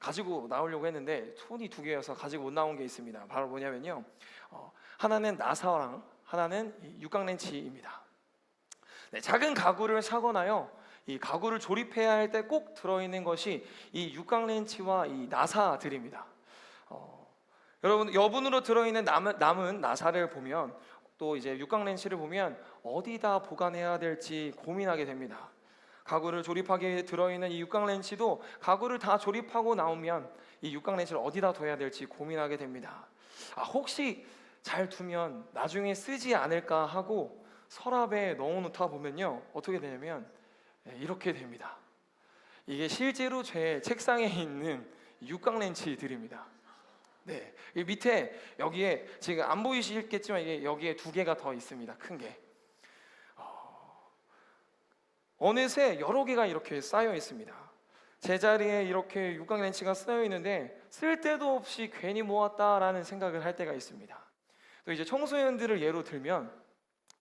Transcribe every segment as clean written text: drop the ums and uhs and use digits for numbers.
가지고 나오려고 했는데 손이 두 개여서 가지고 못 나온 게 있습니다. 바로 뭐냐면요, 하나는 나사랑 하나는 이 육각렌치입니다. 네, 작은 가구를 사거나요, 이 가구를 조립해야 할 때 꼭 들어있는 것이 이 육각렌치와 이 나사들입니다. 여러분, 여분으로 들어있는 남은 나사를 보면, 또 이제 육각렌치를 보면 어디다 보관해야 될지 고민하게 됩니다. 가구를 조립하기 위해 들어있는 이 육각렌치도 가구를 다 조립하고 나오면 이 육각렌치를 어디다 둬야 될지 고민하게 됩니다. 혹시 잘 두면 나중에 쓰지 않을까 하고 서랍에 넣어놓다 보면요, 어떻게 되냐면 이렇게 됩니다. 이게 실제로 제 책상에 있는 육각렌치들입니다. 네, 이 밑에 여기에 지금 안 보이시겠지만 이게 여기에 두 개가 더 있습니다. 큰 게. 어느새 여러 개가 이렇게 쌓여 있습니다. 제자리에 이렇게 육각렌치가 쌓여 있는데 쓸 데도 없이 괜히 모았다라는 생각을 할 때가 있습니다. 또 이제 청소년들을 예로 들면,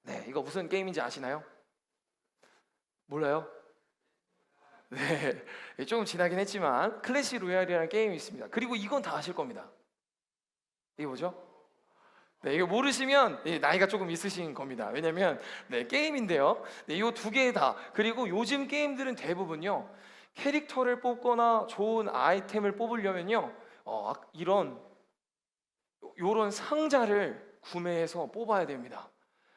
네, 이거 무슨 게임인지 아시나요? 몰라요? 네, 조금 지나긴 했지만 클래시 로얄이라는 게임이 있습니다. 그리고 이건 다 아실 겁니다. 이게 뭐죠? 네, 이거 모르시면 나이가 조금 있으신 겁니다. 왜냐면 게임인데요, 이 두 개 다, 그리고 요즘 게임들은 대부분요, 캐릭터를 뽑거나 좋은 아이템을 뽑으려면요, 이런 요런 상자를 구매해서 뽑아야 됩니다.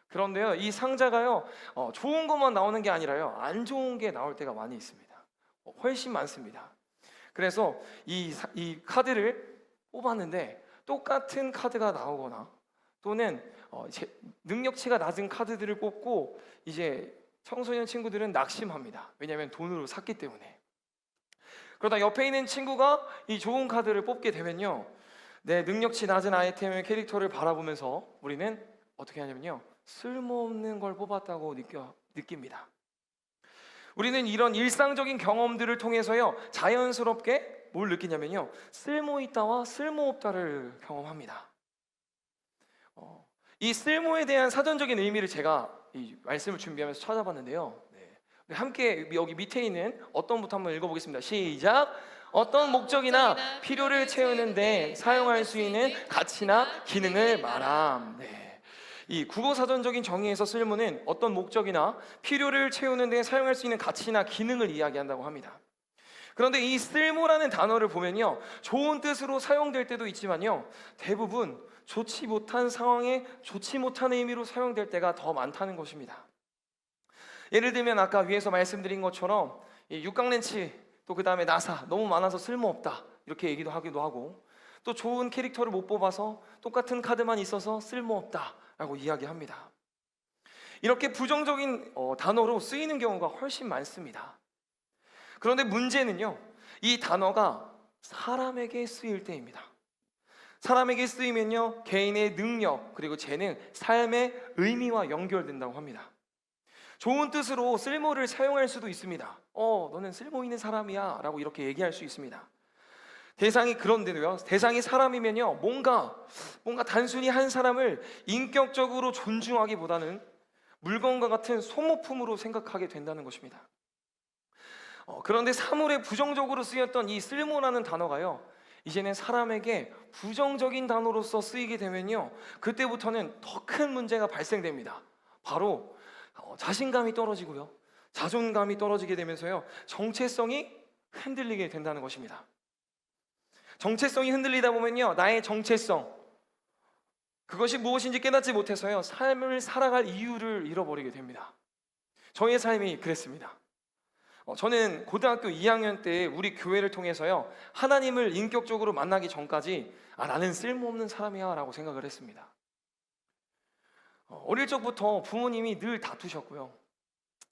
그런데요, 이 상자가요, 좋은 것만 나오는 게 아니라요, 안 좋은 게 나올 때가 많이 있습니다. 훨씬 많습니다. 그래서 이 카드를 뽑았는데 똑같은 카드가 나오거나, 또는 능력치가 낮은 카드들을 뽑고 이제 청소년 친구들은 낙심합니다. 왜냐하면 돈으로 샀기 때문에. 그러다 옆에 있는 친구가 이 좋은 카드를 뽑게 되면요, 내 능력치 낮은 아이템의 캐릭터를 바라보면서 우리는 어떻게 하냐면요, 쓸모없는 걸 뽑았다고 느낍니다. 우리는 이런 일상적인 경험들을 통해서요, 자연스럽게 뭘 느끼냐면요, 쓸모있다와 쓸모없다를 경험합니다. 이 쓸모에 대한 사전적인 의미를 제가 이 말씀을 준비하면서 찾아봤는데요, 네, 함께 여기 밑에 있는 어떤부터 한번 읽어보겠습니다. 시작. 어떤 목적이나 필요를 채우는데 사용할 수 있는 가치나 기능을 말함. 네. 이 국어사전적인 정의에서 쓸모는 어떤 목적이나 필요를 채우는데 사용할 수 있는 가치나 기능을 이야기한다고 합니다. 그런데 이 쓸모라는 단어를 보면요, 좋은 뜻으로 사용될 때도 있지만요, 대부분 좋지 못한 상황에 좋지 못한 의미로 사용될 때가 더 많다는 것입니다. 예를 들면 아까 위에서 말씀드린 것처럼 이 육각렌치, 또 그 다음에 나사, 너무 많아서 쓸모없다 이렇게 얘기도 하기도 하고, 또 좋은 캐릭터를 못 뽑아서 똑같은 카드만 있어서 쓸모없다 라고 이야기합니다. 이렇게 부정적인 단어로 쓰이는 경우가 훨씬 많습니다. 그런데 문제는요, 이 단어가 사람에게 쓰일 때입니다. 사람에게 쓰이면요, 개인의 능력, 그리고 재능, 삶의 의미와 연결된다고 합니다. 좋은 뜻으로 쓸모를 사용할 수도 있습니다. 너는 쓸모 있는 사람이야 라고 이렇게 얘기할 수 있습니다. 대상이 그런데도요, 대상이 사람이면요, 뭔가 단순히 한 사람을 인격적으로 존중하기보다는 물건과 같은 소모품으로 생각하게 된다는 것입니다. 그런데 사물에 부정적으로 쓰였던 이 쓸모라는 단어가요, 이제는 사람에게 부정적인 단어로서 쓰이게 되면요, 그때부터는 더 큰 문제가 발생됩니다. 바로 자신감이 떨어지고요, 자존감이 떨어지게 되면서요, 정체성이 흔들리게 된다는 것입니다. 정체성이 흔들리다 보면요, 나의 정체성, 그것이 무엇인지 깨닫지 못해서요, 삶을 살아갈 이유를 잃어버리게 됩니다. 저의 삶이 그랬습니다. 저는 고등학교 2학년 때 우리 교회를 통해서요, 하나님을 인격적으로 만나기 전까지 나는 쓸모없는 사람이야 라고 생각을 했습니다. 어릴 적부터 부모님이 늘 다투셨고요,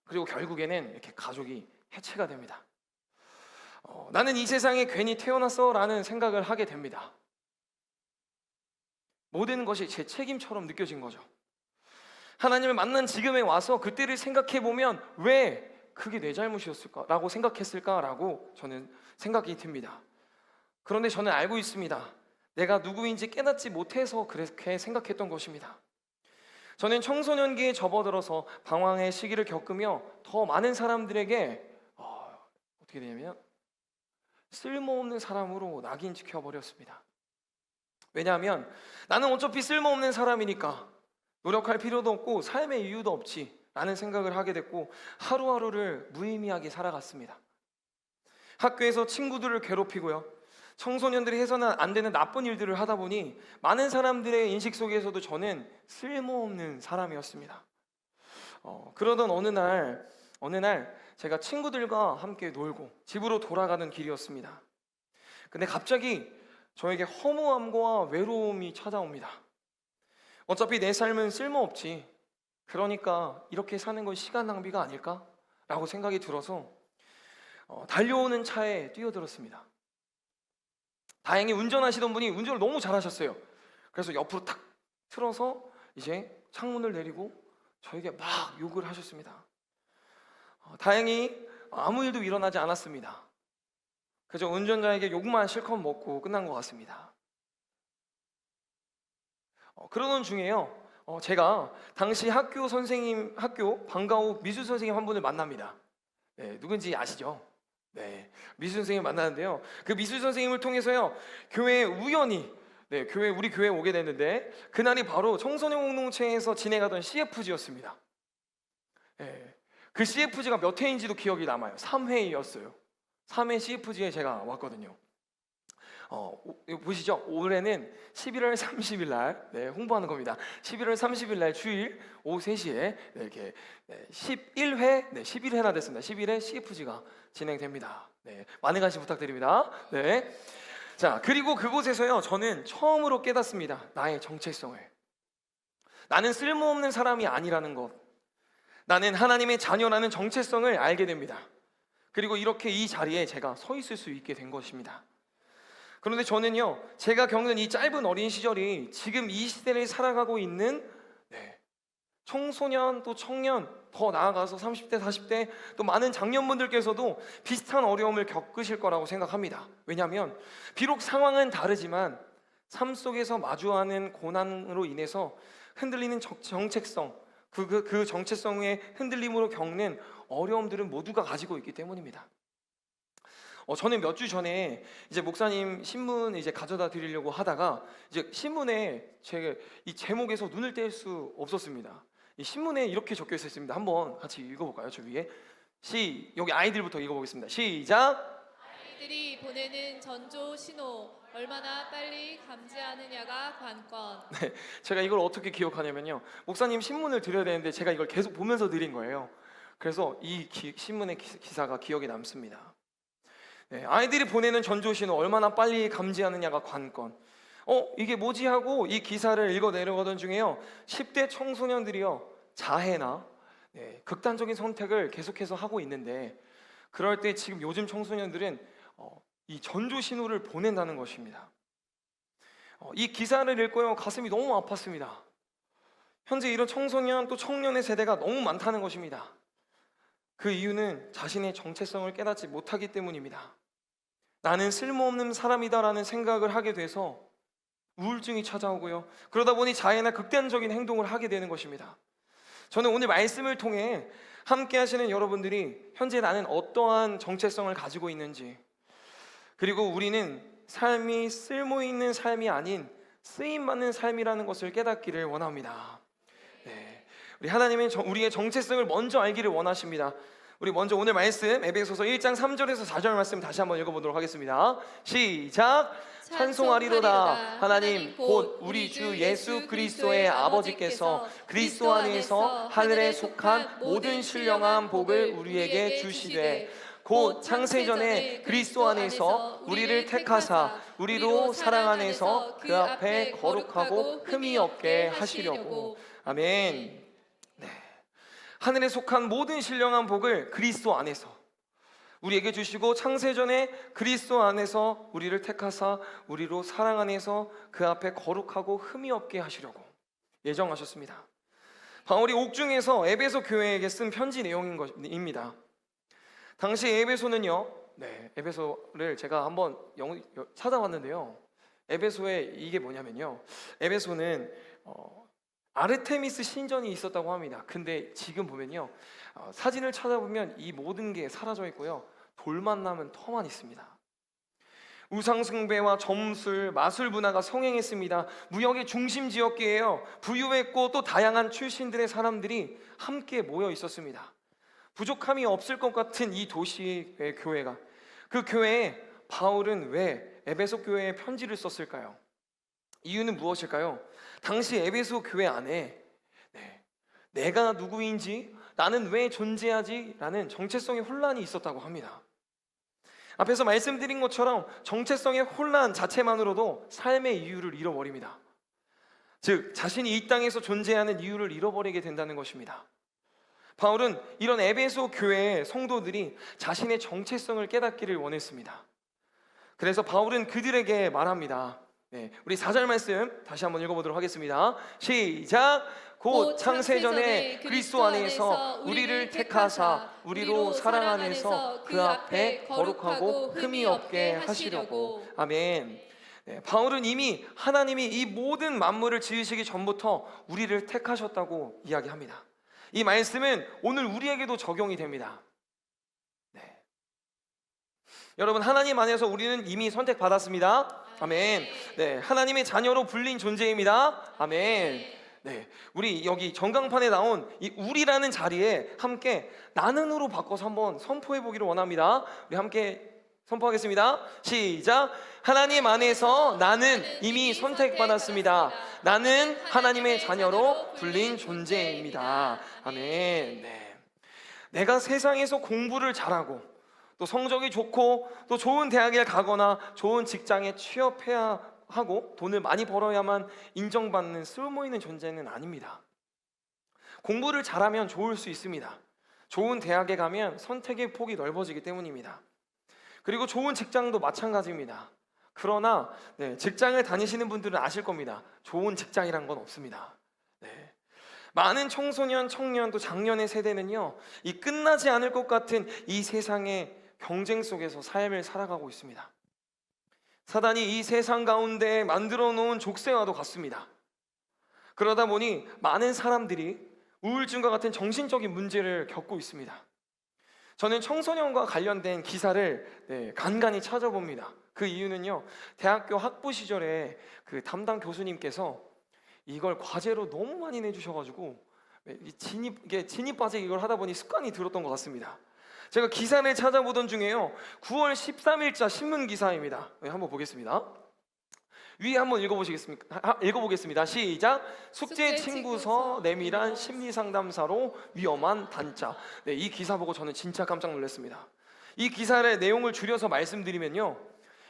그리고 결국에는 이렇게 가족이 해체가 됩니다. 나는 이 세상에 괜히 태어났어 라는 생각을 하게 됩니다. 모든 것이 제 책임처럼 느껴진 거죠. 하나님을 만난 지금에 와서 그때를 생각해 보면 왜 그게 내 잘못이었을까 라고 생각했을까 라고 저는 생각이 듭니다. 그런데 저는 알고 있습니다. 내가 누구인지 깨닫지 못해서 그렇게 생각했던 것입니다. 저는 청소년기에 접어들어서 방황의 시기를 겪으며 더 많은 사람들에게 어떻게 되냐면 쓸모없는 사람으로 낙인 찍혀버렸습니다. 왜냐하면 나는 어차피 쓸모없는 사람이니까 노력할 필요도 없고 삶의 이유도 없지 라는 생각을 하게 됐고 하루하루를 무의미하게 살아갔습니다. 학교에서 친구들을 괴롭히고요, 청소년들이 해서는 안 되는 나쁜 일들을 하다 보니 많은 사람들의 인식 속에서도 저는 쓸모없는 사람이었습니다. 그러던 어느 날 제가 친구들과 함께 놀고 집으로 돌아가는 길이었습니다. 근데 갑자기 저에게 허무함과 외로움이 찾아옵니다. 어차피 내 삶은 쓸모없지, 그러니까 이렇게 사는 건 시간 낭비가 아닐까? 라고 생각이 들어서 달려오는 차에 뛰어들었습니다. 다행히 운전하시던 분이 운전을 너무 잘하셨어요. 그래서 옆으로 탁 틀어서 이제 창문을 내리고 저에게 막 욕을 하셨습니다. 다행히 아무 일도 일어나지 않았습니다. 그저 운전자에게 욕만 실컷 먹고 끝난 것 같습니다. 그러던 중에요, 제가 당시 학교 방과 후 미술 선생님 한 분을 만납니다. 네, 누군지 아시죠? 네, 미술 선생님을 만나는데요, 그 미술 선생님을 통해서요 교회에 우연히 우리 교회에 오게 됐는데 그날이 바로 청소년 공동체에서 진행하던 CFG였습니다. 네, 그 CFG가 몇 회인지도 기억이 남아요. 3회였어요. 3회 CFG에 제가 왔거든요. 이거 보시죠? 올해는 11월 30일 날 홍보하는 겁니다. 11월 30일 날 주일 오후 3시에 이렇게 11회 11회나 됐습니다. 11회 CFG가 진행됩니다. 많은 관심 부탁드립니다. 자, 그리고 그곳에서요 저는 처음으로 깨닫습니다. 나의 정체성을. 나는 쓸모없는 사람이 아니라는 것, 나는 하나님의 자녀라는 정체성을 알게 됩니다. 그리고 이렇게 이 자리에 제가 서 있을 수 있게 된 것입니다. 그런데 저는요, 제가 겪는 이 짧은 어린 시절이 지금 이 시대를 살아가고 있는 청소년 또 청년, 더 나아가서 30대 40대 또 많은 장년분들께서도 비슷한 어려움을 겪으실 거라고 생각합니다. 왜냐하면 비록 상황은 다르지만 삶 속에서 마주하는 고난으로 인해서 흔들리는 정체성, 그 정체성의 흔들림으로 겪는 어려움들은 모두가 가지고 있기 때문입니다. 저는 몇 주 전에 이제 목사님 신문 이제 가져다 드리려고 하다가 이제 신문에 제가 이 제목에서 눈을 뗄 수 없었습니다. 이 신문에 이렇게 적혀 있었습니다. 한번 같이 읽어볼까요? 저 위에 여기 아이들부터 읽어보겠습니다. 시작. 아이들이 보내는 전조 신호 얼마나 빨리 감지하느냐가 관건. 제가 이걸 어떻게 기억하냐면요, 목사님 신문을 드려야 되는데 제가 이걸 계속 보면서 드린 거예요. 그래서 이 신문의 기사가 기억에 남습니다. 아이들이 보내는 전조신호 얼마나 빨리 감지하느냐가 관건. 이게 뭐지 하고 이 기사를 읽어 내려가던 중에요 10대 청소년들이요 자해나 극단적인 선택을 계속해서 하고 있는데, 그럴 때 지금 요즘 청소년들은 이 전조신호를 보낸다는 것입니다. 이 기사를 읽고요 가슴이 너무 아팠습니다. 현재 이런 청소년 또 청년의 세대가 너무 많다는 것입니다. 그 이유는 자신의 정체성을 깨닫지 못하기 때문입니다. 나는 쓸모없는 사람이다라는 생각을 하게 돼서 우울증이 찾아오고요, 그러다 보니 자해나 극단적인 행동을 하게 되는 것입니다. 저는 오늘 말씀을 통해 함께 하시는 여러분들이 현재 나는 어떠한 정체성을 가지고 있는지, 그리고 우리는 삶이 쓸모있는 삶이 아닌 쓰임받는 삶이라는 것을 깨닫기를 원합니다. 우리 하나님은 우리의 정체성을 먼저 알기를 원하십니다. 우리 먼저 오늘 말씀 에베소서 1장 3절에서 4절 말씀 다시 한번 읽어보도록 하겠습니다. 시작. 찬송하리로다 하나님 곧 우리 주 예수 그리스도의 아버지께서 그리스도 안에서 하늘에 속한 모든 신령한 복을 우리에게 주시되 곧 창세전에 그리스도 안에서 우리를 택하사 우리로 사랑 안에서 그 앞에 거룩하고 흠이 없게 하시려고. 아멘. 하늘에 속한 모든 신령한 복을 그리스도 안에서 우리에게 주시고 창세전에 그리스도 안에서 우리를 택하사 우리로 사랑 안에서 그 앞에 거룩하고 흠이 없게 하시려고 예정하셨습니다. 바울이 옥중에서 에베소 교회에게 쓴 편지 내용입니다. 당시 에베소는요, 에베소를 제가 한번 찾아봤는데요, 에베소에 이게 뭐냐면요, 에베소는 아르테미스 신전이 있었다고 합니다. 근데 지금 보면요 사진을 찾아보면 이 모든 게 사라져 있고요 돌만 남은 터만 있습니다. 우상숭배와 점술, 마술 문화가 성행했습니다. 무역의 중심지였기에요. 부유했고 또 다양한 출신들의 사람들이 함께 모여 있었습니다. 부족함이 없을 것 같은 이 도시의 교회가, 그 교회에 바울은 왜 에베소 교회에 편지를 썼을까요? 이유는 무엇일까요? 당시 에베소 교회 안에 내가 누구인지, 나는 왜 존재하지? 라는 정체성의 혼란이 있었다고 합니다. 앞에서 말씀드린 것처럼 정체성의 혼란 자체만으로도 삶의 이유를 잃어버립니다. 즉, 자신이 이 땅에서 존재하는 이유를 잃어버리게 된다는 것입니다. 바울은 이런 에베소 교회의 성도들이 자신의 정체성을 깨닫기를 원했습니다. 그래서 바울은 그들에게 말합니다. 우리 4절 말씀 다시 한번 읽어보도록 하겠습니다. 시작! 곧 창세전에 그리스도 안에서 우리를 택하사 우리로 사랑 안에서 그 앞에 거룩하고 흠이 없게 하시려고. 아멘. 바울은 이미 하나님이 이 모든 만물을 지으시기 전부터 우리를 택하셨다고 이야기합니다. 이 말씀은 오늘 우리에게도 적용이 됩니다. 여러분, 하나님 안에서 우리는 이미 선택받았습니다. 아멘. 하나님의 자녀로 불린 존재입니다. 아멘. 우리 여기 전광판에 나온 이 우리라는 자리에 함께 나는으로 바꿔서 한번 선포해 보기를 원합니다. 우리 함께 선포하겠습니다. 시작! 하나님 안에서 나는 이미 선택받았습니다. 나는 하나님의 자녀로 불린 존재입니다. 아멘. 내가 세상에서 공부를 잘하고 또 성적이 좋고 또 좋은 대학에 가거나 좋은 직장에 취업해야 하고 돈을 많이 벌어야만 인정받는 쓸모있는 존재는 아닙니다. 공부를 잘하면 좋을 수 있습니다. 좋은 대학에 가면 선택의 폭이 넓어지기 때문입니다. 그리고 좋은 직장도 마찬가지입니다. 그러나 직장을 다니시는 분들은 아실 겁니다. 좋은 직장이란 건 없습니다. 많은 청소년, 청년, 또 장년의 세대는요, 이 끝나지 않을 것 같은 이 세상의 경쟁 속에서 삶을 살아가고 있습니다. 사단이 이 세상 가운데 만들어 놓은 족쇄와도 같습니다. 그러다 보니 많은 사람들이 우울증과 같은 정신적인 문제를 겪고 있습니다. 저는 청소년과 관련된 기사를 간간히 찾아봅니다. 그 이유는요, 대학교 학부 시절에 그 담당 교수님께서 이걸 과제로 너무 많이 내주셔가지고 진입 과제 이걸 하다 보니 습관이 들었던 것 같습니다. 제가 기사를 찾아보던 중에요, 9월 13일자 신문 기사입니다. 한번 보겠습니다. 위에 한번 읽어보겠습니다. 시작! 숙제 친구서 내밀한 심리상담사로 위험한 단자. 이 기사 보고 저는 진짜 깜짝 놀랐습니다. 이 기사의 내용을 줄여서 말씀드리면요,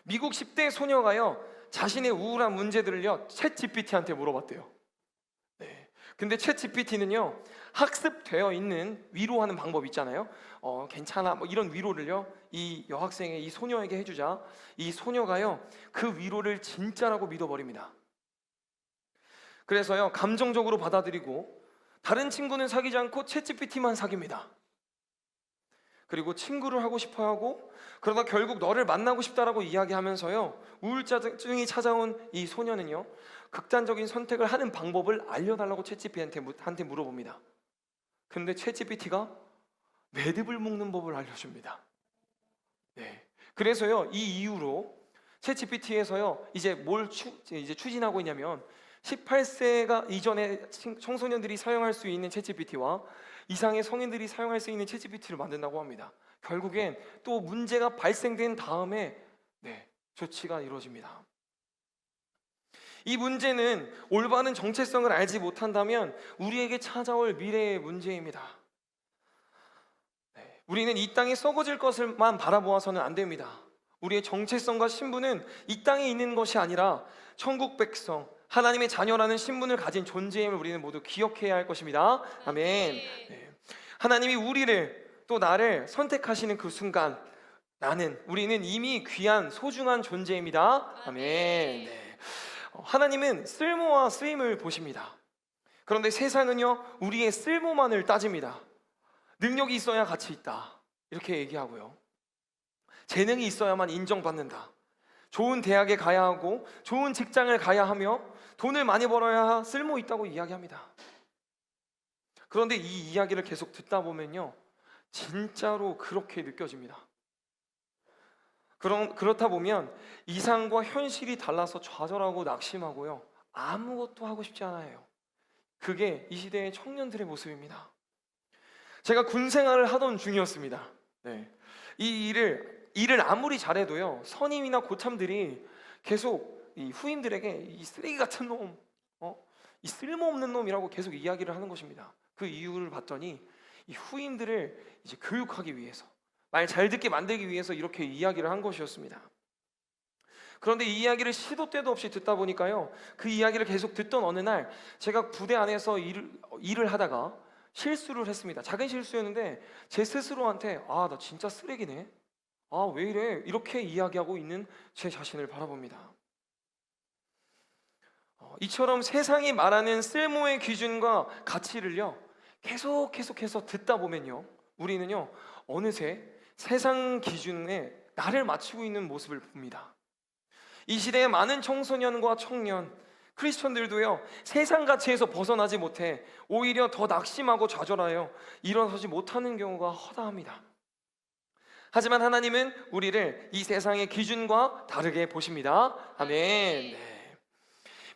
미국 10대 소녀가요, 자신의 우울한 문제들을요 챗 GPT한테 물어봤대요. 근데 챗 GPT는요, 학습되어 있는 위로하는 방법 있잖아요. 괜찮아, 뭐 이런 위로를요 이 여학생의 이 소녀에게 해주자 이 소녀가요 그 위로를 진짜라고 믿어버립니다. 그래서요 감정적으로 받아들이고 다른 친구는 사귀지 않고 챗 GPT만 사귀입니다. 그리고 친구를 하고 싶어하고 그러다 결국 너를 만나고 싶다라고 이야기하면서요, 우울증이 찾아온 이 소녀는요 극단적인 선택을 하는 방법을 알려달라고 챗GPT한테 물어봅니다. 근데 챗GPT가 매듭을 묶는 법을 알려줍니다. 그래서요 이 이후로 챗GPT에서요 이제 이제 추진하고 있냐면 18세가 이전에 청소년들이 사용할 수 있는 챗GPT와 이상의 성인들이 사용할 수 있는 챗GPT를 만든다고 합니다. 결국엔 또 문제가 발생된 다음에 조치가 이루어집니다. 이 문제는 올바른 정체성을 알지 못한다면 우리에게 찾아올 미래의 문제입니다. 우리는 이 땅에 썩어질 것을만 바라보아서는 안 됩니다. 우리의 정체성과 신분은 이 땅에 있는 것이 아니라 천국 백성, 하나님의 자녀라는 신분을 가진 존재임을 우리는 모두 기억해야 할 것입니다. 아멘. 하나님이 우리를 또 나를 선택하시는 그 순간 우리는 이미 귀한 소중한 존재입니다. 아멘. 하나님은 쓸모와 쓰임을 보십니다. 그런데 세상은요 우리의 쓸모만을 따집니다. 능력이 있어야 가치 있다 이렇게 얘기하고요, 재능이 있어야만 인정받는다, 좋은 대학에 가야 하고 좋은 직장을 가야 하며 돈을 많이 벌어야 쓸모 있다고 이야기합니다. 그런데 이 이야기를 계속 듣다 보면요 진짜로 그렇게 느껴집니다. 그렇다 보면 이상과 현실이 달라서 좌절하고 낙심하고요. 아무것도 하고 싶지 않아요. 그게 이 시대의 청년들의 모습입니다. 제가 군 생활을 하던 중이었습니다. 네. 이 일을 아무리 잘해도요, 선임이나 고참들이 계속 이 후임들에게 이 쓰레기 같은 놈, 이 쓸모없는 놈이라고 계속 이야기를 하는 것입니다. 그 이유를 봤더니 이 후임들을 이제 교육하기 위해서, 말 잘 듣게 만들기 위해서 이렇게 이야기를 한 것이었습니다. 그런데 이 이야기를 시도 때도 없이 듣다 보니까요, 그 이야기를 계속 듣던 어느 날 제가 부대 안에서 일을 하다가 실수를 했습니다. 작은 실수였는데 제 스스로한테 나 진짜 쓰레기네, 왜 이래, 이렇게 이야기하고 있는 제 자신을 바라봅니다. 이처럼 세상이 말하는 쓸모의 기준과 가치를요 계속해서 듣다 보면요, 우리는요 어느새 세상 기준에 나를 맞추고 있는 모습을 봅니다. 이 시대의 많은 청소년과 청년, 크리스천들도요 세상 가치에서 벗어나지 못해 오히려 더 낙심하고 좌절하여 일어서지 못하는 경우가 허다합니다. 하지만 하나님은 우리를 이 세상의 기준과 다르게 보십니다. 아멘. 네.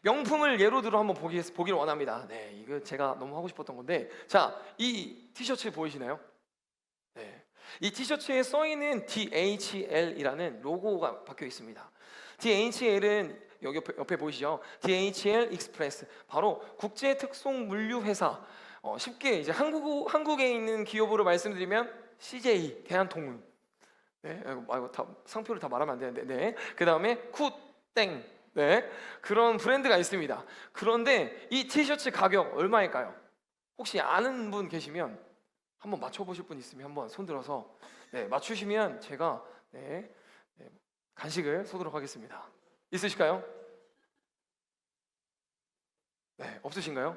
명품을 예로 들어 한번 보기를 원합니다. 네, 이거 제가 너무 하고 싶었던 건데, 자, 이 티셔츠 보이시나요? 네, 이 티셔츠에 써 있는 DHL이라는 로고가 박혀 있습니다. DHL은 여기 옆에 보이시죠? DHL 익스프레스, 바로 국제 특송 물류 회사. 쉽게 이제 한국에 있는 기업으로 말씀드리면 CJ, 대한통운. 네, 이거 상표를 다 말하면 안 되는데, 네. 그 다음에 쿠땡, 네, 그런 브랜드가 있습니다. 그런데 이 티셔츠 가격 얼마일까요? 혹시 아는 분 계시면 한번 맞춰보실 분 있으면 한번 손 들어서, 네, 맞추시면 제가 간식을 쏘도록 하겠습니다. 있으실까요? 네, 없으신가요?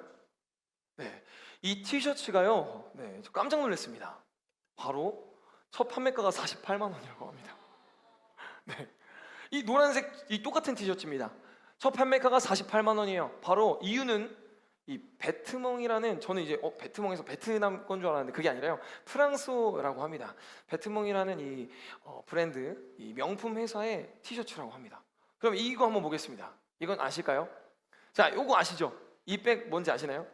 네, 이 티셔츠가요, 네, 저 깜짝 놀랐습니다. 바로 첫 판매가가 48만 원이라고 합니다. 네, 이 노란색 이 똑같은 티셔츠입니다. 첫 판매가가 48만 원이에요. 바로 이유는 이 베트멍이라는, 저는 이제 베트멍에서 베트남 건 줄 알았는데 그게 아니라요, 프랑스어라고 합니다. 베트멍이라는 이 브랜드, 이 명품 회사의 티셔츠라고 합니다. 그럼 이거 한번 보겠습니다. 이건 아실까요? 자, 요거 아시죠? 이 백 뭔지 아시나요?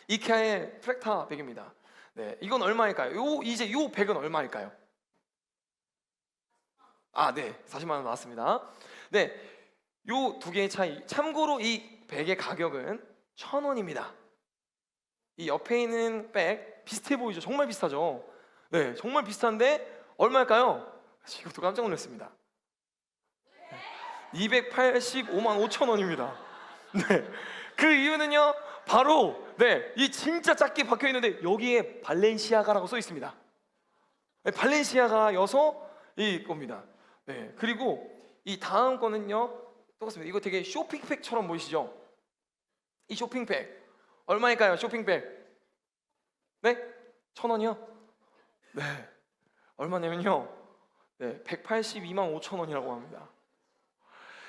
이케아의 프렉타 백입니다. 네, 이건 얼마일까요? 이제 요 백은 얼마일까요? 네, 40만 원 나왔습니다. 네, 요 두 개의 차이. 참고로 이 백의 가격은 1,000원입니다. 이 옆에 있는 백 비슷해 보이죠? 정말 비슷하죠? 네, 정말 비슷한데 얼마일까요? 이것도 깜짝 놀랐습니다. 285만 5천 원입니다. 네, 그 이유는요, 바로 이 진짜 작게 박혀 있는데 여기에 발렌시아가라고 써 있습니다. 네, 발렌시아가여서 이 겁니다. 네, 그리고 이 다음 거는요 똑같습니다. 이거 되게 쇼핑백처럼 보이시죠? 이 쇼핑백 얼마일까요? 쇼핑백, 네? 1,000원이요? 네, 얼마냐면요, 네, 182만 5천 원이라고 합니다.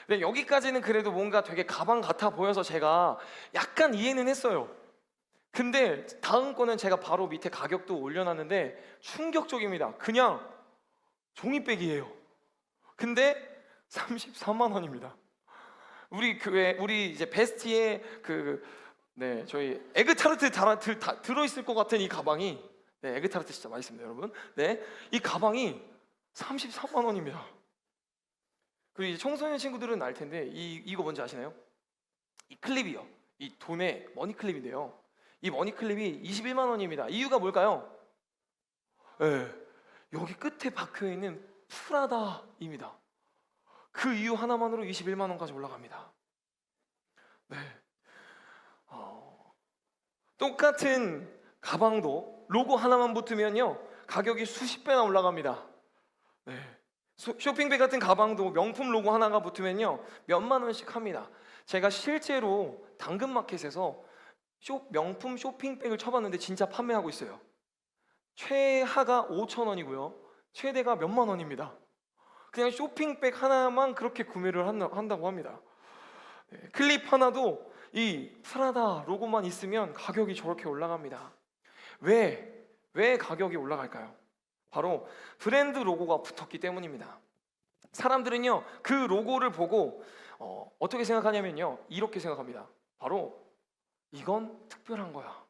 네, 여기까지는 그래도 뭔가 되게 가방 같아 보여서 제가 약간 이해는 했어요. 근데 다음 거는 제가 바로 밑에 가격도 올려놨는데 충격적입니다. 그냥 종이백이에요. 근데 34만 원입니다. 우리 교회, 우리 이제 베스티에 저희 에그타르트 들어있을 것 같은 이 가방이, 네, 에그타르트 진짜 맛있습니다, 여러분. 네, 이 가방이 33만 원입니다. 그리고 이제 청소년 친구들은 알 텐데 이거 뭔지 아시나요? 이 클립이요. 이 돈의 머니 클립인데요. 이 머니 클립이 21만 원입니다. 이유가 뭘까요? 네, 여기 끝에 박혀 있는 프라다입니다. 그 이유 하나만으로 21만 원까지 올라갑니다. 네. 똑같은 가방도 로고 하나만 붙으면요 가격이 수십 배나 올라갑니다. 네. 쇼핑백 같은 가방도 명품 로고 하나가 붙으면요 몇만 원씩 합니다. 제가 실제로 당근마켓에서 명품 쇼핑백을 쳐봤는데 진짜 판매하고 있어요. 최하가 5천 원이고요 최대가 몇만 원입니다. 그냥 쇼핑백 하나만 그렇게 구매를 한다고 합니다. 네, 클립 하나도 이 프라다 로고만 있으면 가격이 저렇게 올라갑니다. 왜 가격이 올라갈까요? 바로 브랜드 로고가 붙었기 때문입니다. 사람들은요 그 로고를 보고 어떻게 생각하냐면요 이렇게 생각합니다. 바로 이건 특별한 거야.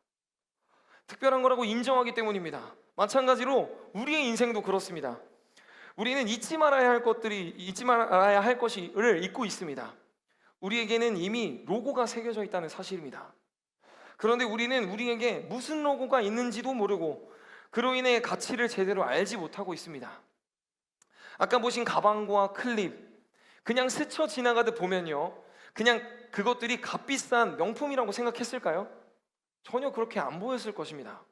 특별한 거라고 인정하기 때문입니다. 마찬가지로 우리의 인생도 그렇습니다. 우리는 잊지 말아야 할 것을 잊고 있습니다. 우리에게는 이미 로고가 새겨져 있다는 사실입니다. 그런데 우리는 우리에게 무슨 로고가 있는지도 모르고 그로 인해 가치를 제대로 알지 못하고 있습니다. 아까 보신 가방과 클립, 그냥 스쳐 지나가듯 보면요 그냥 그것들이 값비싼 명품이라고 생각했을까요? 전혀 그렇게 안 보였을 것입니다.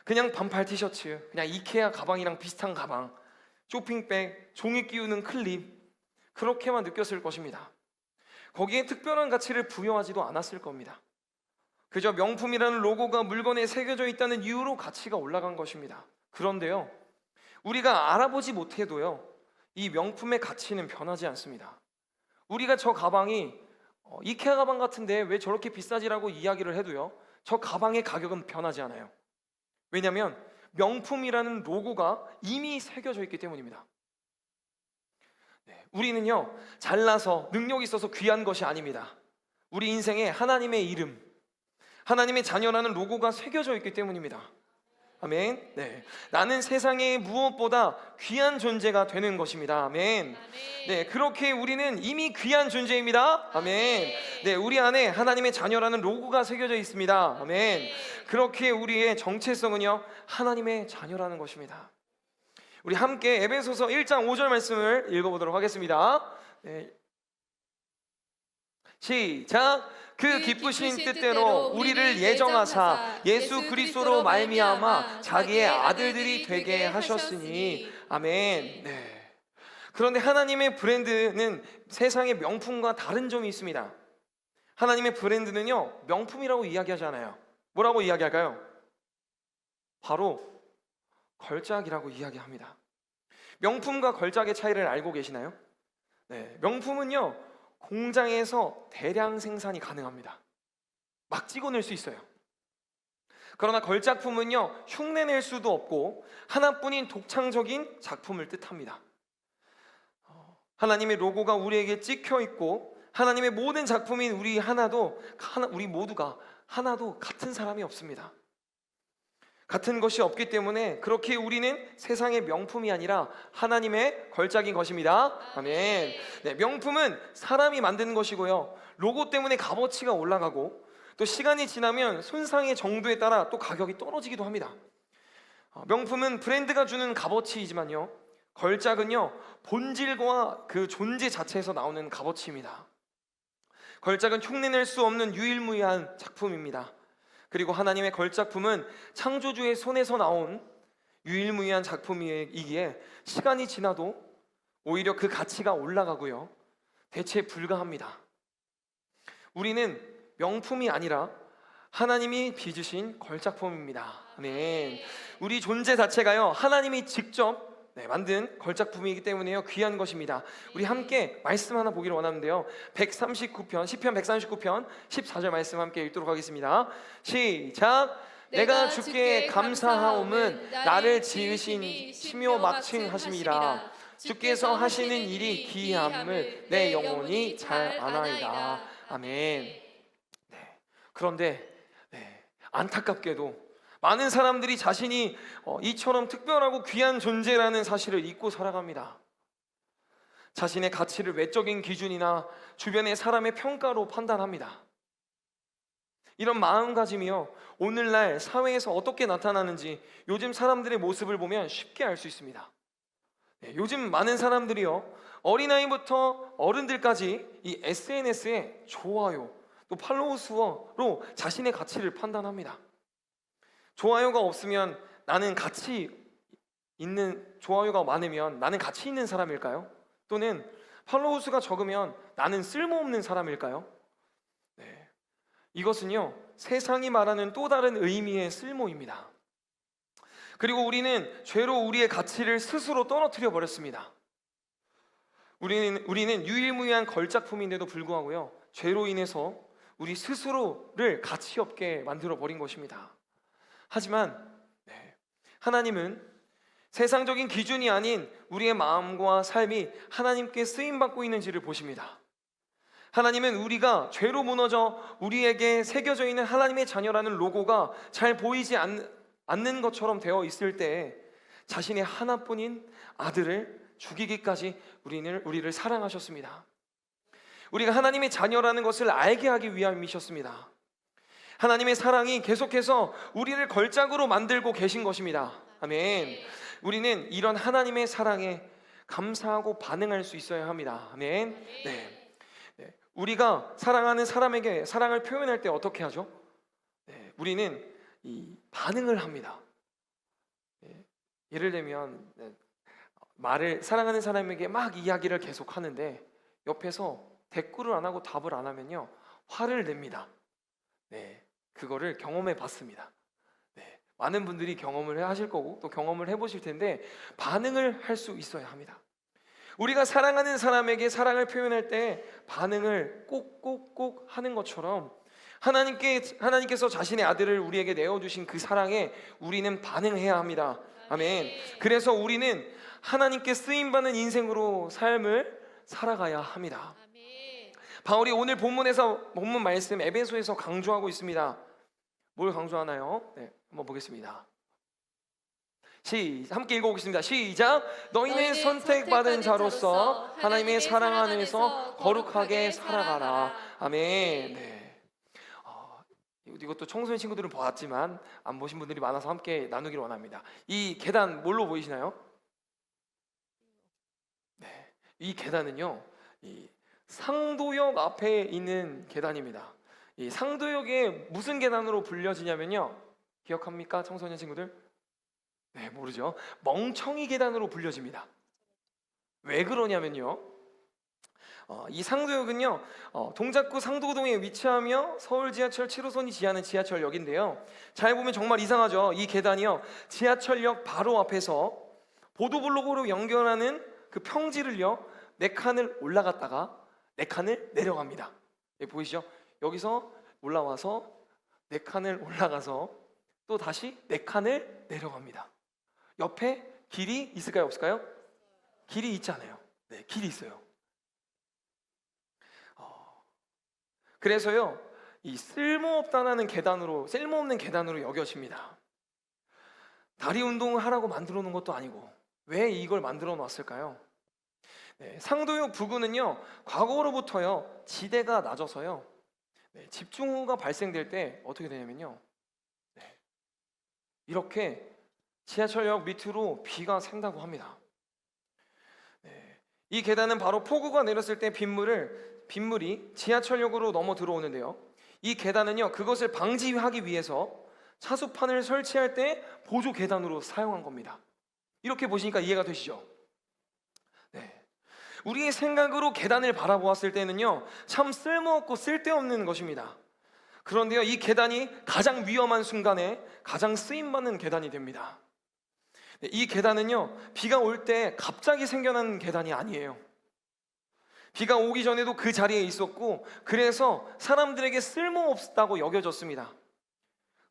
그냥 반팔 티셔츠, 그냥 이케아 가방이랑 비슷한 가방, 쇼핑백, 종이 끼우는 클립, 그렇게만 느꼈을 것입니다. 거기에 특별한 가치를 부여하지도 않았을 겁니다. 그저 명품이라는 로고가 물건에 새겨져 있다는 이유로 가치가 올라간 것입니다. 그런데요 우리가 알아보지 못해도요 이 명품의 가치는 변하지 않습니다. 우리가 저 가방이 이케아 가방 같은데 왜 저렇게 비싸지라고 이야기를 해도요 저 가방의 가격은 변하지 않아요. 왜냐하면 명품이라는 로고가 이미 새겨져 있기 때문입니다. 우리는요 잘나서 능력 있어서 귀한 것이 아닙니다. 우리 인생에 하나님의 이름, 하나님의 자녀라는 로고가 새겨져 있기 때문입니다. 아멘. 네, 나는 세상의 무엇보다 귀한 존재가 되는 것입니다. 아멘. 네, 그렇게 우리는 이미 귀한 존재입니다. 아멘. 네, 우리 안에 하나님의 자녀라는 로고가 새겨져 있습니다. 아멘. 그렇게 우리의 정체성은요 하나님의 자녀라는 것입니다. 우리 함께 에베소서 1장 5절 말씀을 읽어보도록 하겠습니다. 네. 시작. 그 기쁘신 뜻대로 우리를 예정하사 예수 그리스도로 말미암아 자기의 아들들이 되게 하셨으니 아멘. 네. 그런데 하나님의 브랜드는 세상의 명품과 다른 점이 있습니다. 하나님의 브랜드는요 명품이라고 이야기하지 않아요. 뭐라고 이야기할까요? 바로 걸작이라고 이야기합니다. 명품과 걸작의 차이를 알고 계시나요? 네, 명품은요 공장에서 대량 생산이 가능합니다. 막 찍어낼 수 있어요. 그러나 걸작품은요 흉내낼 수도 없고 하나뿐인 독창적인 작품을 뜻합니다. 하나님의 로고가 우리에게 찍혀 있고 하나님의 모든 작품인 우리 모두가 하나도 같은 사람이 없습니다. 같은 것이 없기 때문에 그렇게 우리는 세상의 명품이 아니라 하나님의 걸작인 것입니다. 아멘. 네, 명품은 사람이 만드는 것이고요 로고 때문에 값어치가 올라가고 또 시간이 지나면 손상의 정도에 따라 또 가격이 떨어지기도 합니다. 명품은 브랜드가 주는 값어치이지만요 걸작은요 본질과 그 존재 자체에서 나오는 값어치입니다. 걸작은 흉내낼 수 없는 유일무이한 작품입니다. 그리고 하나님의 걸작품은 창조주의 손에서 나온 유일무이한 작품이기에 시간이 지나도 오히려 그 가치가 올라가고요 대체 불가합니다. 우리는 명품이 아니라 하나님이 빚으신 걸작품입니다. 아멘. 우리 존재 자체가요 하나님이 직접 만든 걸작품이기 때문에요 귀한 것입니다. 우리 함께 말씀 하나 보기를 원하는데요 139편 시편 139편 14절 말씀 함께 읽도록 하겠습니다. 시작. 내가 주께 감사하옴은 나를 지으신 심요 막칭하심이라. 주께서 하시는 일이 기이함을 내 영혼이 잘 아나이다. 아멘. 그런데 안타깝게도 많은 사람들이 자신이 이처럼 특별하고 귀한 존재라는 사실을 잊고 살아갑니다. 자신의 가치를 외적인 기준이나 주변의 사람의 평가로 판단합니다. 이런 마음가짐이요 오늘날 사회에서 어떻게 나타나는지 요즘 사람들의 모습을 보면 쉽게 알 수 있습니다. 요즘 많은 사람들이요 어린아이부터 어른들까지 이 SNS에 좋아요 또 팔로우 수로 자신의 가치를 판단합니다. 좋아요가 없으면 좋아요가 많으면 나는 가치 있는 사람일까요? 또는 팔로우 수가 적으면 나는 쓸모없는 사람일까요? 이것은요 세상이 말하는 또 다른 의미의 쓸모입니다. 그리고 우리는 죄로 우리의 가치를 스스로 떨어뜨려 버렸습니다. 우리는 유일무이한 걸작품인데도 불구하고요 죄로 인해서 우리 스스로를 가치 없게 만들어 버린 것입니다. 하지만 하나님은 세상적인 기준이 아닌 우리의 마음과 삶이 하나님께 쓰임받고 있는지를 보십니다. 하나님은 우리가 죄로 무너져 우리에게 새겨져 있는 하나님의 자녀라는 로고가 잘 보이지 않는 것처럼 되어 있을 때 자신의 하나뿐인 아들을 죽이기까지 우리를 사랑하셨습니다. 우리가 하나님의 자녀라는 것을 알게 하기 위함이셨습니다. 하나님의 사랑이 계속해서 우리를 걸작으로 만들고 계신 것입니다. 아멘. 우리는 이런 하나님의 사랑에 감사하고 반응할 수 있어야 합니다. 아멘. 네. 우리가 사랑하는 사람에게 사랑을 표현할 때 어떻게 하죠? 우리는 이 반응을 합니다. 예를 들면 사랑하는 사람에게 막 이야기를 계속 하는데 옆에서 댓글을 안 하고 답을 안 하면요, 화를 냅니다. 그거를 경험해 봤습니다. 많은 분들이 경험을 하실 거고 또 경험을 해보실 텐데 반응을 할 수 있어야 합니다. 우리가 사랑하는 사람에게 사랑을 표현할 때 반응을 꼭꼭꼭 하는 것처럼 하나님께서 자신의 아들을 우리에게 내어주신 그 사랑에 우리는 반응해야 합니다. 아멘. 그래서 우리는 하나님께 쓰임받는 인생으로 삶을 살아가야 합니다. 바울이 오늘 본문 말씀 에베소에서 강조하고 있습니다. 뭘 강조하나요? 한번 보겠습니다. 함께 읽어보겠습니다. 시작. 너희는 선택받은 자로서 하나님의 사랑 안에서 거룩하게 살아가라. 아멘. 이것도 청소년 친구들은 보았지만 안 보신 분들이 많아서 함께 나누기를 원합니다. 이 계단 뭘로 보이시나요? 이 계단은요, 이 상도역 앞에 있는 계단입니다. 이 상도역에 무슨 계단으로 불려지냐면요, 기억합니까, 청소년 친구들? 모르죠. 멍청이 계단으로 불려집니다. 왜 그러냐면요, 이 상도역은요, 동작구 상도동에 위치하며 서울 지하철 7호선이 지하는 지하철역인데요, 잘 보면 정말 이상하죠. 이 계단이요, 지하철역 바로 앞에서 보도블록으로 연결하는 그 평지를요 4칸을 올라갔다가 4칸을 내려갑니다. 보이시죠? 여기서 올라와서 4칸을 올라가서 또 다시 4칸을 내려갑니다. 옆에 길이 있을까요, 없을까요? 길이 있잖아요. 길이 있어요. 그래서요, 이 쓸모없는 계단으로 여겨집니다. 다리 운동을 하라고 만들어 놓은 것도 아니고 왜 이걸 만들어 놨을까요? 상도역 부근은요, 과거로부터요 지대가 낮아서요, 집중호우가 발생될 때 어떻게 되냐면요, 이렇게 지하철역 밑으로 비가 샌다고 합니다. 이 계단은 바로 폭우가 내렸을 때 빗물이 지하철역으로 넘어 들어오는데요, 이 계단은요 그것을 방지하기 위해서 차수판을 설치할 때 보조 계단으로 사용한 겁니다. 이렇게 보시니까 이해가 되시죠? 우리의 생각으로 계단을 바라보았을 때는요 참 쓸모없고 쓸데없는 것입니다. 그런데요, 이 계단이 가장 위험한 순간에 가장 쓰임받는 계단이 됩니다. 이 계단은요, 비가 올 때 갑자기 생겨난 계단이 아니에요. 비가 오기 전에도 그 자리에 있었고, 그래서 사람들에게 쓸모없다고 여겨졌습니다.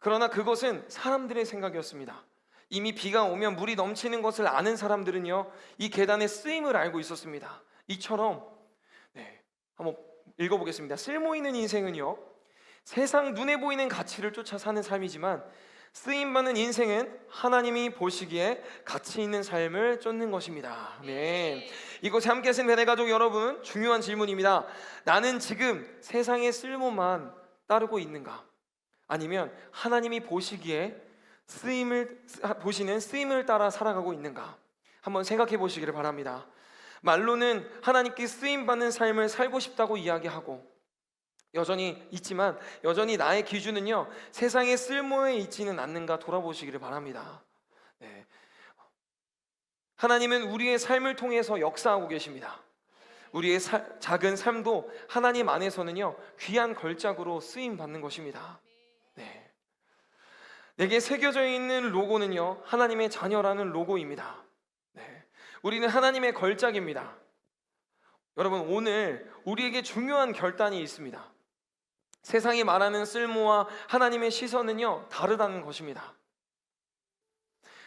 그러나 그것은 사람들의 생각이었습니다. 이미 비가 오면 물이 넘치는 것을 아는 사람들은요 이 계단의 쓰임을 알고 있었습니다. 이처럼 한번 읽어보겠습니다. 쓸모 있는 인생은요, 세상 눈에 보이는 가치를 쫓아 사는 삶이지만 쓰임받는 인생은 하나님이 보시기에 가치 있는 삶을 쫓는 것입니다. 아멘. 이곳에 함께 하신 베레가족 여러분, 중요한 질문입니다. 나는 지금 세상의 쓸모만 따르고 있는가? 아니면 하나님이 보시기에 보시는 쓰임을 따라 살아가고 있는가? 한번 생각해 보시기를 바랍니다. 말로는 하나님께 쓰임받는 삶을 살고 싶다고 이야기하고 있지만 여전히 나의 기준은요 세상의 쓸모에 있지는 않는가 돌아보시기를 바랍니다. 하나님은 우리의 삶을 통해서 역사하고 계십니다. 우리의 작은 삶도 하나님 안에서는요 귀한 걸작으로 쓰임받는 것입니다. 내게 새겨져 있는 로고는요 하나님의 자녀라는 로고입니다. 우리는 하나님의 걸작입니다. 여러분, 오늘 우리에게 중요한 결단이 있습니다. 세상이 말하는 쓸모와 하나님의 시선은요 다르다는 것입니다.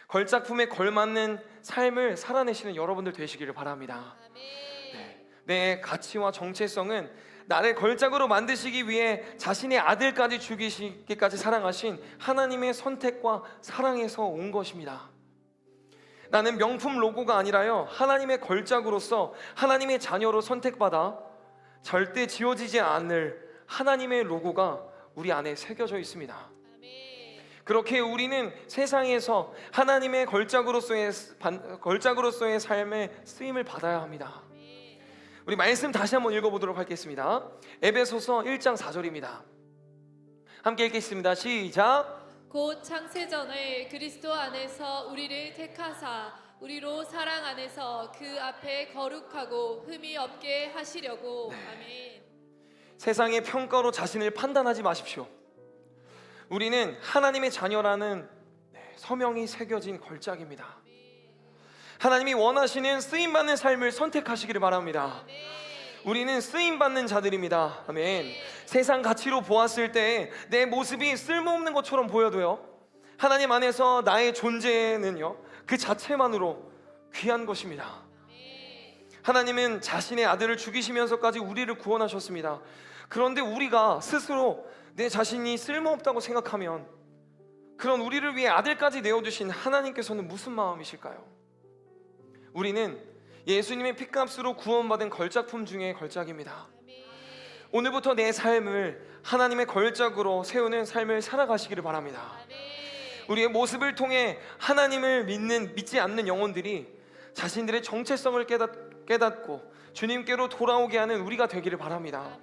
걸작품에 걸맞는 삶을 살아내시는 여러분들 되시기를 바랍니다. 아멘. 내 가치와 정체성은 나를 걸작으로 만드시기 위해 자신의 아들까지 죽이시기까지 사랑하신 하나님의 선택과 사랑에서 온 것입니다. 나는 명품 로고가 아니라요, 하나님의 걸작으로서 하나님의 자녀로 선택받아 절대 지워지지 않을 하나님의 로고가 우리 안에 새겨져 있습니다. 아멘. 그렇게 우리는 세상에서 하나님의 걸작으로서의 삶에 쓰임을 받아야 합니다. 아멘. 우리 말씀 다시 한번 읽어보도록 하겠습니다. 에베소서 1장 4절입니다. 함께 읽겠습니다. 시작. 곧 창세전에 그리스도 안에서 우리를 택하사 우리로 사랑 안에서 그 앞에 거룩하고 흠이 없게 하시려고. 아멘. 세상의 평가로 자신을 판단하지 마십시오. 우리는 하나님의 자녀라는 서명이 새겨진 걸작입니다. 하나님이 원하시는 쓰임받는 삶을 선택하시기를 바랍니다. 아멘. 우리는 쓰임받는 자들입니다. 아멘. 세상 가치로 보았을 때 내 모습이 쓸모없는 것처럼 보여도요, 하나님 안에서 나의 존재는요, 그 자체만으로 귀한 것입니다. 하나님은 자신의 아들을 죽이시면서까지 우리를 구원하셨습니다. 그런데 우리가 스스로 내 자신이 쓸모없다고 생각하면 그런 우리를 위해 아들까지 내어주신 하나님께서는 무슨 마음이실까요? 우리는 예수님의 피값으로 구원받은 걸작품 중에 걸작입니다. 오늘부터 내 삶을 하나님의 걸작으로 세우는 삶을 살아가시기를 바랍니다. 우리의 모습을 통해 하나님을 믿지 않는 영혼들이 자신들의 정체성을 깨닫고 주님께로 돌아오게 하는 우리가 되기를 바랍니다.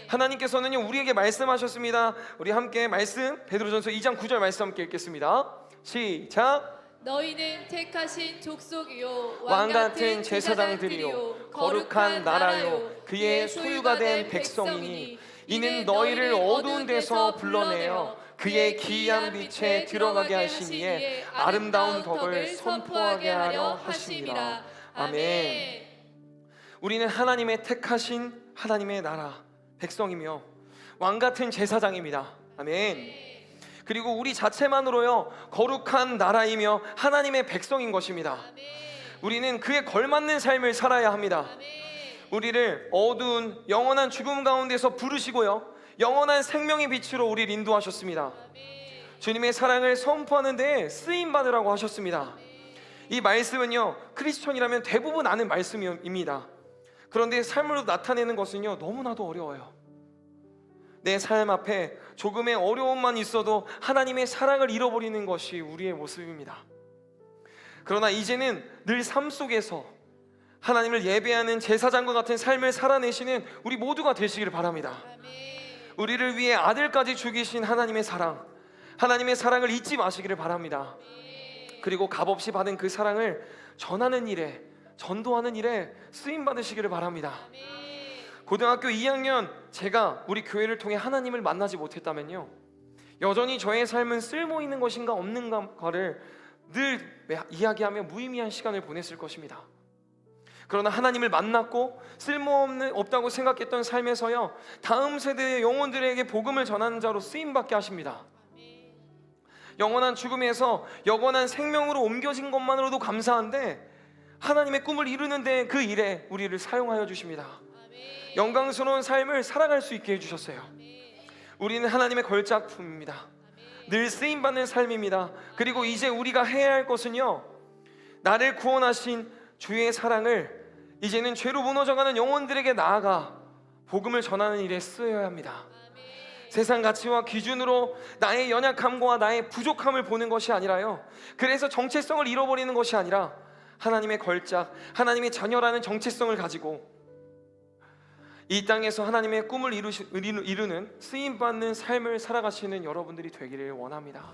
하나님께서는요, 우리에게 말씀하셨습니다. 우리 함께 말씀, 베드로전서 2장 9절 말씀 함께 읽겠습니다. 시작. 너희는 택하신 족속이요 왕같은 제사장들이요 거룩한 나라요 그의 소유가 된 백성이니 이는 너희를 어두운 데서 불러내어 그의 기이한 빛에 들어가게 하신 이의 아름다운 덕을 선포하게 하려 하심이라. 아멘. 우리는 하나님의 택하신 하나님의 나라 백성이며 왕같은 제사장입니다. 아멘. 그리고 우리 자체만으로요, 거룩한 나라이며 하나님의 백성인 것입니다. 우리는 그에 걸맞는 삶을 살아야 합니다. 우리를 어두운 영원한 죽음 가운데서 부르시고요, 영원한 생명의 빛으로 우리를 인도하셨습니다. 주님의 사랑을 선포하는 데에 쓰임 받으라고 하셨습니다. 이 말씀은요, 크리스천이라면 대부분 아는 말씀입니다. 그런데 삶으로 나타내는 것은요, 너무나도 어려워요. 내 삶 앞에 조금의 어려움만 있어도 하나님의 사랑을 잃어버리는 것이 우리의 모습입니다. 그러나 이제는 늘 삶 속에서 하나님을 예배하는 제사장과 같은 삶을 살아내시는 우리 모두가 되시기를 바랍니다. 우리를 위해 아들까지 죽이신 하나님의 사랑, 하나님의 사랑을 잊지 마시기를 바랍니다. 그리고 값없이 받은 그 사랑을 전하는 일에, 전도하는 일에 쓰임 받으시기를 바랍니다. 고등학교 2학년 제가 우리 교회를 통해 하나님을 만나지 못했다면요, 여전히 저의 삶은 쓸모 있는 것인가 없는가를 늘 이야기하며 무의미한 시간을 보냈을 것입니다. 그러나 하나님을 만났고 쓸모없다고 생각했던 삶에서요, 다음 세대의 영혼들에게 복음을 전하는 자로 쓰임받게 하십니다. 영원한 죽음에서 영원한 생명으로 옮겨진 것만으로도 감사한데 하나님의 꿈을 이루는데 그 일에 우리를 사용하여 주십니다. 영광스러운 삶을 살아갈 수 있게 해주셨어요. 우리는 하나님의 걸작품입니다. 늘 쓰임받는 삶입니다. 그리고 이제 우리가 해야 할 것은요, 나를 구원하신 주의 사랑을 이제는 죄로 무너져가는 영혼들에게 나아가 복음을 전하는 일에 쓰여야 합니다. 세상 가치와 기준으로 나의 연약함과 나의 부족함을 보는 것이 아니라요, 그래서 정체성을 잃어버리는 것이 아니라 하나님의 걸작, 하나님의 자녀라는 정체성을 가지고 이 땅에서 하나님의 꿈을 이루는 쓰임받는 삶을 살아가시는 여러분들이 되기를 원합니다.